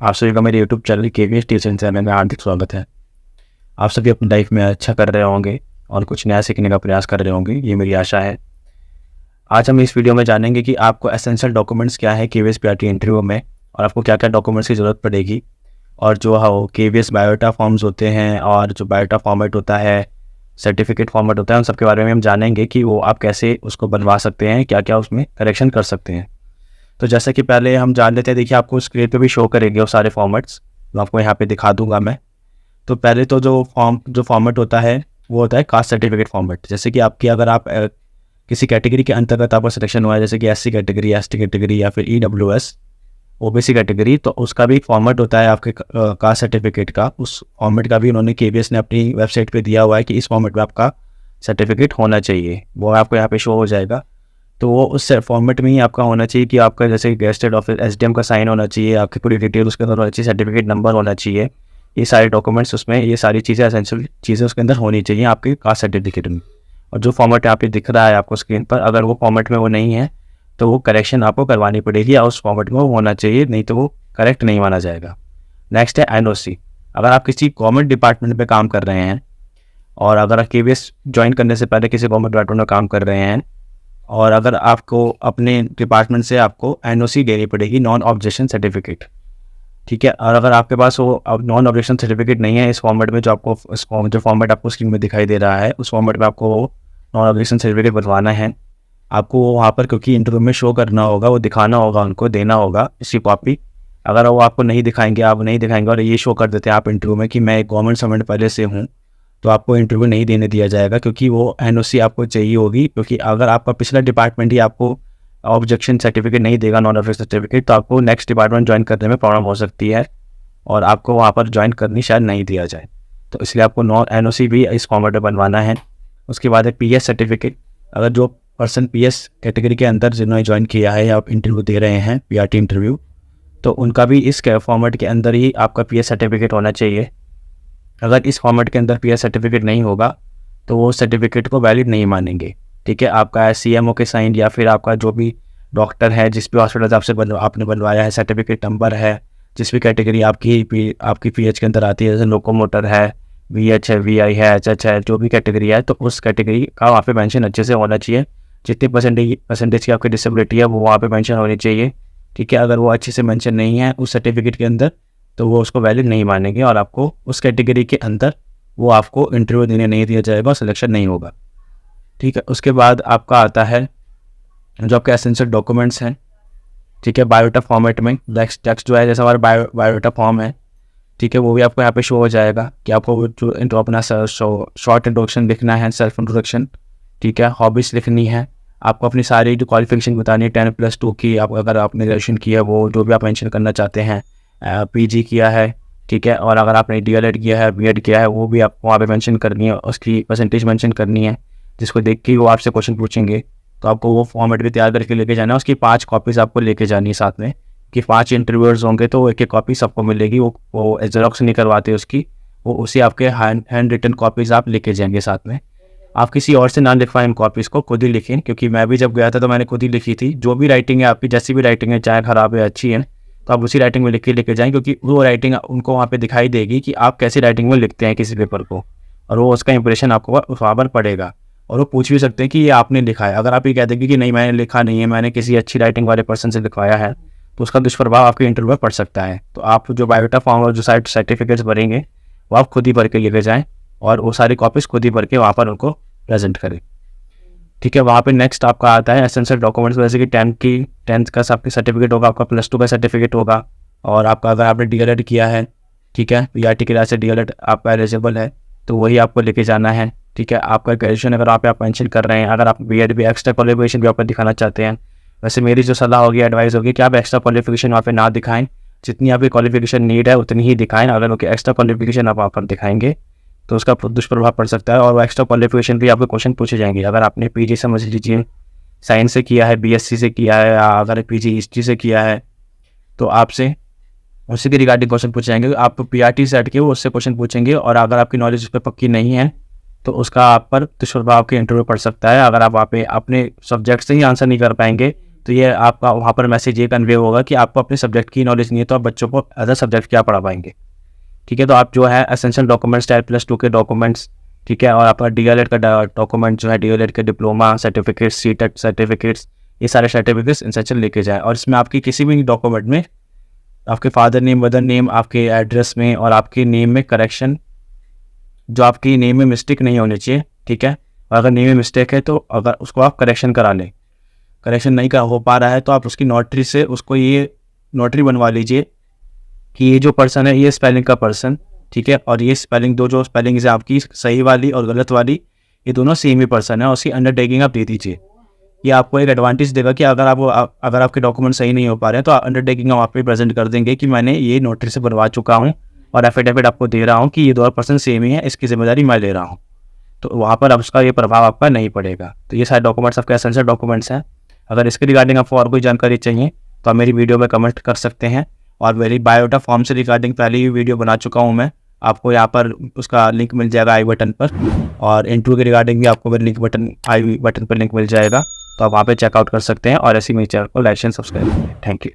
आप सभी का मेरे YouTube channel KVS tuition channel में हार्दिक स्वागत है। आप सभी अपनी लाइफ में अच्छा कर रहे होंगे और कुछ नया सीखने का प्रयास कर रहे होंगे, ये मेरी आशा है। आज हम इस वीडियो में जानेंगे कि आपको एसेंशियल डॉक्यूमेंट्स क्या है केवीएस पीआरटी इंटरव्यू में, और आपको क्या क्या डॉक्यूमेंट्स की ज़रूरत पड़ेगी, और जो केवीएस बायोडाटा फॉर्म्स होते हैं और जो बायोडाटा फॉर्मेट होता है, सर्टिफिकेट फॉर्मेट होता है, उन सब के बारे में हम जानेंगे कि वो आप कैसे उसको बनवा सकते हैं, क्या क्या उसमें करेक्शन कर सकते हैं। तो जैसे कि पहले हम जान लेते हैं, देखिए आपको स्क्रीन पे भी शो करेंगे वो सारे फॉर्मेट्स, तो आपको यहाँ पे दिखा दूंगा मैं। तो पहले तो जो फॉर्मेट होता है वो होता है कास्ट सर्टिफिकेट फॉर्मेट। जैसे कि आपकी अगर आप किसी कैटेगरी के अंतर्गत आपका सिलेक्शन हुआ है, जैसे कि एससी कैटेगरी, एसटी कैटेगरी या फिर ईडब्ल्यूएस, ओबीसी कैटेगरी, तो उसका भी एक फॉर्मेट होता है आपके कास्ट सर्टिफिकेट का। उस फॉर्मेट का भी उन्होंने केवीएस ने अपनी वेबसाइट पे दिया हुआ है कि इस फॉर्मेट में आपका सर्टिफिकेट होना चाहिए, वो आपको यहाँ पे शो हो जाएगा। तो वो उस फॉर्मेट में ही आपका होना चाहिए कि आपका जैसे गेस्टेड ऑफिस एसडीएम का साइन होना चाहिए, आपकी पूरी डिटेल उसके अंदर होना चाहिए, सर्टिफिकेट नंबर होना चाहिए, ये सारे डॉक्यूमेंट्स उसमें, ये सारी चीज़ें एसेंशियल चीज़ें उसके अंदर होनी चाहिए आपके कास्ट सर्टिफिकेट में। और जो फॉर्मेट यहाँ पे दिख रहा है आपको स्क्रीन पर, अगर वो फॉर्मेट में वो नहीं है तो वो करेक्शन आपको करवानी पड़ेगी, या उस फॉर्मेट में वो होना चाहिए, नहीं तो वो करेक्ट नहीं माना जाएगा। नेक्स्ट है एनओसी। अगर आप किसी गवर्नमेंट डिपार्टमेंट में काम कर रहे हैं, और अगर आप केवीएस ज्वाइन करने से पहले किसी गवर्नमेंट डिपार्टमेंट में काम कर रहे हैं, और अगर आपको अपने डिपार्टमेंट से आपको एनओसी देनी पड़ेगी, नॉन ऑब्जेक्शन सर्टिफिकेट, ठीक है। और अगर आपके पास वो नॉन ऑब्जेक्शन सर्टिफिकेट नहीं है इस फॉर्मेट में, जो आपको जो फॉर्मेट आपको स्क्रीन में दिखाई दे रहा है, उस फॉर्मेट में आपको नॉन ऑब्जेक्शन सर्टिफिकेट बनवाना है। आपको वहाँ पर, क्योंकि इंटरव्यू में शो करना होगा, वो दिखाना होगा, उनको देना होगा इसकी कॉपी। अगर वो आपको नहीं दिखाएंगे, आप नहीं दिखाएंगे और ये शो कर देते हैं आप इंटरव्यू में कि मैं एक गवर्नमेंट सर्वेंट पहले से हूँ, तो आपको इंटरव्यू नहीं देने दिया जाएगा, क्योंकि वो एनओसी आपको चाहिए होगी। क्योंकि अगर आपका पिछला डिपार्टमेंट ही आपको ऑब्जेक्शन सर्टिफिकेट नहीं देगा, नॉन ऑब्जेक्शन सर्टिफिकेट, तो आपको नेक्स्ट डिपार्टमेंट ज्वाइन करने में प्रॉब्लम हो सकती है और आपको वहाँ पर ज्वाइन करनी शायद नहीं दिया जाए। तो इसलिए आपको नॉन एनओसी भी इस फॉर्मेट में बनवाना है। उसके बाद है पीएस सर्टिफिकेट। अगर जो पर्सन पीएस कैटेगरी के अंदर जिन्होंने ज्वाइन किया है या आप इंटरव्यू दे रहे हैं पीआरटी इंटरव्यू, तो उनका भी इस फॉर्मेट के अंदर ही आपका पीएस सर्टिफिकेट होना चाहिए। अगर इस फॉर्मेट के अंदर पीएस सर्टिफिकेट नहीं होगा तो वो सर्टिफिकेट को वैलिड नहीं मानेंगे, ठीक है। आपका सीएमओ के साइन या फिर आपका जो भी डॉक्टर है, जिस भी हॉस्पिटल आपसे आपने बनवाया है, सर्टिफिकेट नंबर है, जिस भी कैटेगरी आपकी पीएच के अंदर आती है, जैसे लोकोमोटर है, वीएच है, वीआई है, एचएच है, जो भी कैटेगरी है, तो उस कैटेगरी का वहाँ पे मेंशन अच्छे से होना चाहिए। जितनी परसेंटेज की आपकी डिसेबिलिटी है वो वहाँ पे मेंशन होनी चाहिए, ठीक है। अगर वो अच्छे से मेंशन नहीं है उस सर्टिफिकेट के अंदर, तो वो उसको वैलिड नहीं मानेंगे और आपको उस कैटेगरी के अंदर वो आपको इंटरव्यू देने नहीं दिया जाएगा और सिलेक्शन नहीं होगा, ठीक है। उसके बाद आपका आता है जो आपके एसेंशियल डॉक्यूमेंट्स हैं, ठीक है। बायोडाटा फॉर्मेट में टेक्स्ट जो है, जैसे हमारा बायोडाटा फॉर्म है, ठीक है, वो भी आपको यहाँ पे शो हो जाएगा कि आपको जो अपना शॉर्ट इंट्रोडक्शन लिखना है, सेल्फ इंट्रोडक्शन, ठीक है। हॉबीज़ लिखनी है, आपको अपनी सारी जो क्वालिफिकेशन बतानी है, 10+2 की, आप अगर आपने ग्रेजुएशन किया है वो जो भी आप मेंशन करना चाहते हैं, पीजी किया है, ठीक है। और अगर आपने डीएलएड किया है, बीएड किया है, वो भी आपको वहाँ पे मेंशन करनी है, उसकी परसेंटेज मेंशन करनी है, जिसको देख के वो आपसे क्वेश्चन पूछेंगे। तो आपको वो फॉर्मेट भी तैयार करके लेके जाना है, उसकी 5 कॉपीज़ आपको लेके जानी है साथ में, कि 5 इंटरव्यूअर्स होंगे तो एक कॉपी सबको मिलेगी। वो जेरोक्स नहीं करवाते उसकी, वो उसी आपके हैंड रिटन कॉपीज़ आप लेके जाएंगे साथ में। आप किसी और से ना लिखवाएं इन कॉपीज़ को, खुद ही लिखें, क्योंकि मैं भी जब गया था तो मैंने खुद ही लिखी थी। जो भी राइटिंग है आपकी, जैसी भी राइटिंग है, चाहे ख़राब है अच्छी है, तो आप उसी राइटिंग में लिख के लेके जाएं, क्योंकि वो राइटिंग उनको वहाँ पे दिखाई देगी कि आप कैसी राइटिंग में लिखते हैं किसी पेपर को, और वो उसका इंप्रेशन आपको वहाँ पर पड़ेगा। और वो पूछ भी सकते हैं कि ये आपने लिखा है। अगर आप ये कह देंगे कि नहीं मैंने लिखा नहीं है, मैंने किसी अच्छी राइटिंग वाले पर्सन से लिखवाया है, तो उसका दुष्प्रभाव आपके इंटरव्यू में पड़ सकता है। तो आप जो बायोडाटा फॉर्म और जो सर्टिफिकेट्स भरेंगे वो आप खुद ही भर के लेके जाएँ, और वो सारी कॉपीज़ खुद ही भर के वहाँ पर उनको प्रेजेंट करें, ठीक है। वहाँ पे नेक्स्ट आपका आता है एसेंशियल डॉक्यूमेंट्स, जैसे कि 10th का आपकी सर्टिफिकेट होगा, आपका +2 का सर्टिफिकेट होगा, और आपका अगर आपने डीएलएड किया है, ठीक है, पीआरटी के लिहाज से डीएलएड आपका एलिजिबल है, तो वही आपको लेके जाना है, ठीक है। आपका ग्रेजुएशन अगर आप मेंशन कर रहे हैं, अगर आप बीएड भी एक्स्ट्रा क्वालिफिकेशन भी आप दिखाना चाहते हैं, वैसे मेरी जो सलाह होगी, एडवाइस होगी कि आप एक्स्ट्रा क्वालिफिकेशन वहाँ पे ना दिखाएं, जितनी आपकी क्वालिफिकेशन नीड है उतनी ही दिखाएं। अगर उनकी एक्स्ट्रा क्वालिफिकेशन आप वहाँ पर दिखाएंगे तो उसका दुष्प्रभाव पड़ सकता है, और वो एक्स्ट्रा क्वालिफिकेशन भी आपको क्वेश्चन पूछे जाएंगे। अगर आपने पीजी समझ लीजिए साइंस से किया है, बीएससी से किया है, या अगर पीजी हिस्ट्री से किया है, तो आपसे उसी के रिगार्डिंग क्वेश्चन पूछे जाएंगे। आप पीआरटी से हट के वो उससे क्वेश्चन पूछेंगे, और अगर आपकी नॉलेज उस पर पक्की नहीं है तो उसका आप पर दुष्प्रभाव के इंटरव्यू पड़ सकता है। अगर आप वहाँ पे अपने सब्जेक्ट से ही आंसर नहीं कर पाएंगे तो ये आपका वहाँ पर मैसेज ये कन्वे होगा कि आपको अपने सब्जेक्ट की नॉलेज नहीं है, तो आप बच्चों को अदर सब्जेक्ट क्या पढ़ा पाएंगे। ठीक है, तो आप जो है एसेंशियल डॉक्यूमेंट्स 10+2 के डॉक्यूमेंट्स, ठीक है, और आपका DLED का डॉक्यूमेंट जो है, DLED के डिप्लोमा सर्टिफिकेट्स, सीटेट सर्टिफिकेट्स, ये सारे सर्टिफिकेट्स एसेंशियल लेके जाएँ। और इसमें आपकी किसी भी डॉक्यूमेंट में आपके फादर नेम, मदर नेम, आपके एड्रेस में और आपके नेम में करेक्शन, जो आपकी नेम में मिस्टेक नहीं होनी चाहिए। ठीक है, और अगर नेम में मिस्टेक है तो अगर उसको आप करेक्शन करा लें, करेक्शन नहीं का हो पा रहा है तो आप उसकी नोटरी से उसको ये नोटरी बनवा लीजिए कि ये जो पर्सन है ये स्पेलिंग का पर्सन, ठीक है, और ये स्पेलिंग जो स्पेलिंग है आपकी सही वाली और गलत वाली, ये दोनों सेम ही पर्सन है, उसकी अंडरटेकिंग आप दे दीजिए। ये आपको एक एडवांटेज देगा कि अगर आपके डॉक्यूमेंट सही नहीं हो पा रहे हैं तो अंडरटेकिंग हम आप पे प्रेजेंट कर देंगे कि मैंने ये नोटरी से बनवा चुका हूँ और एफिडेविट आपको दे रहा हूँ कि ये दोनों पर्सन सेम ही है, इसकी जिम्मेदारी मैं ले रहा हूँ। तो वहाँ पर अब उसका ये प्रभाव आपका नहीं पड़ेगा। तो ये सारे डॉक्यूमेंट्स आपके एसेंशियल डॉक्यूमेंट्स हैं। अगर इसके रिगार्डिंग आपको और कोई जानकारी चाहिए तो आप मेरी वीडियो में कमेंट कर सकते हैं, और मेरी बायोडाटा फॉर्म से रिगार्डिंग पहले ही वीडियो बना चुका हूँ मैं, आपको यहाँ पर उसका लिंक मिल जाएगा आई बटन पर, और इंटरव्यू के रिगार्डिंग भी आपको मेरे आई बटन पर लिंक मिल जाएगा, तो आप वहाँ पे चेकआउट कर सकते हैं। और ऐसी मेरे चैनल को लाइक एंड सब्सक्राइब करें। Thank you.